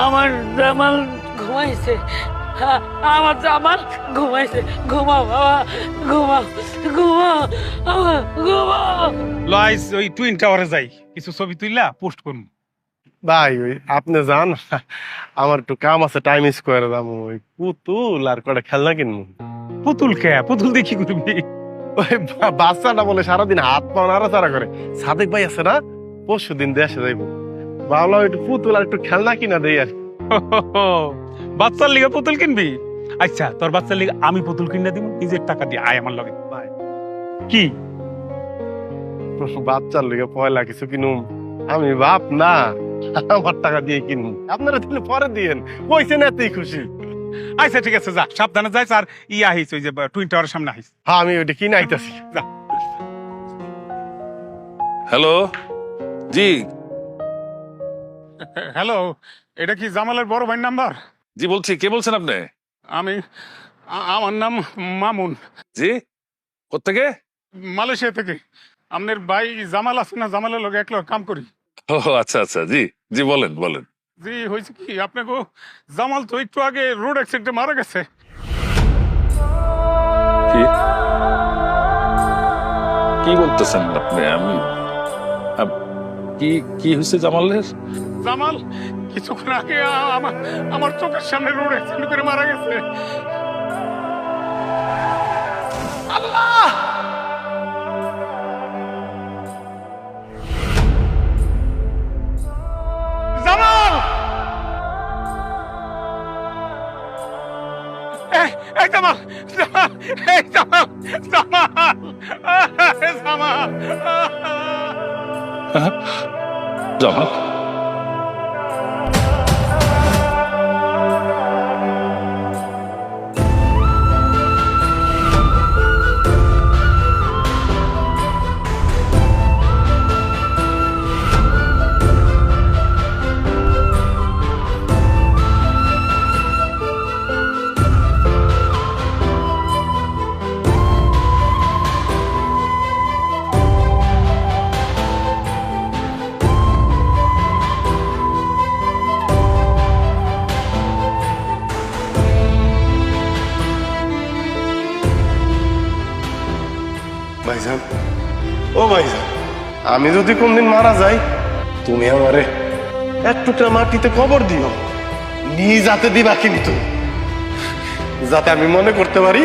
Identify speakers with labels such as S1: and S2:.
S1: আমার জামাল ঘুমাইছে। আমার জামাল ঘুমাইছে। ঘুমাও বাবা, ঘুমাও ঘুমাও, ঘুমাও।
S2: লইস ওই টুইন টাওয়ারে যাই, কিছু ছবি তুইলা পোস্ট করুন।
S3: ভাই ওই আপনি যান, আমার একটু কাম আছে, টাইম স্কোয়ারে যাবো। ওই পুতুল আর কটা খেলনা কিনবো।
S2: পুতুল কে? পুতুল দেখি করবি?
S3: ওই বাচ্চাটা বলে সারাদিন হাত পা নাড়াচাড়া করে। সাদেক ভাই আছে না, পরশু দিন দেশে যাইবো, ভাবলাম একটু পুতুল আর একটু খেলনা কিনা দেই আর।
S2: বাচ্চার লিগে পুতুল কিনবি? আচ্ছা, তোর বাচ্চার লিগে আমি পুতুল কিনে দিব নিজের টাকা দিয়ে। আয় আমার লগে।
S3: ভাই
S2: কি
S3: বাচ্চার লিগে পয়লা কিছু কিনুম? আমি বাপ না, আমার টাকা দিয়ে কিনুম। আপনারা দিলে পরে দিয়েন, কইছেন এতেই খুশি।
S2: আচ্ছা ঠিক আছে, যা সাবধানে যাইস। আর আহিস ওই যে টুইন টাওয়ারের সামনে আহিস।
S3: হ্যাঁ আমি ওইটা কিনে আইতাছি।
S2: যা।
S4: হ্যালো, জি
S2: হ্যালো, এটা কি জামালের বড় ভাই নাম্বার?
S4: জি বলছি, কে বলছেন আপনি?
S2: আমি আমার নাম মামুন,
S4: জি, কোত্থেকে?
S2: মালয়েশিয়া থেকে। আপনার ভাই জামাল আছে না, জামালের লগে এক লগে কাম করি।
S4: ও আচ্ছা আচ্ছা, জি জি বলেন বলেন।
S2: জি হয়েছে কি, আপনাকে জামাল তো একটু আগে রোড অ্যাক্সিডেন্টে মারা গেছে।
S4: কি কি বলতেছেন আপনি? আমি কি কি হয়েছে জামালের?
S2: জামাল কিছুক্ষণ আগে আমার চোখের সামনে রোড অ্যাক্সিডেন্ট করে মারা গেছে। আল্লাহ! জামাল! এই জামাল! জামাল! এই জামাল! জামাল! জামাল!
S4: জামাল?
S3: ভাইজান, ও ভাইজান, আমি যদি কোনদিন মারা যাই, তুমি আমারে এক টুকরা মাটিতে কবর দিও, নিজ হাতে দিবা কিন্তু, যাতে আমি মনে করতে পারি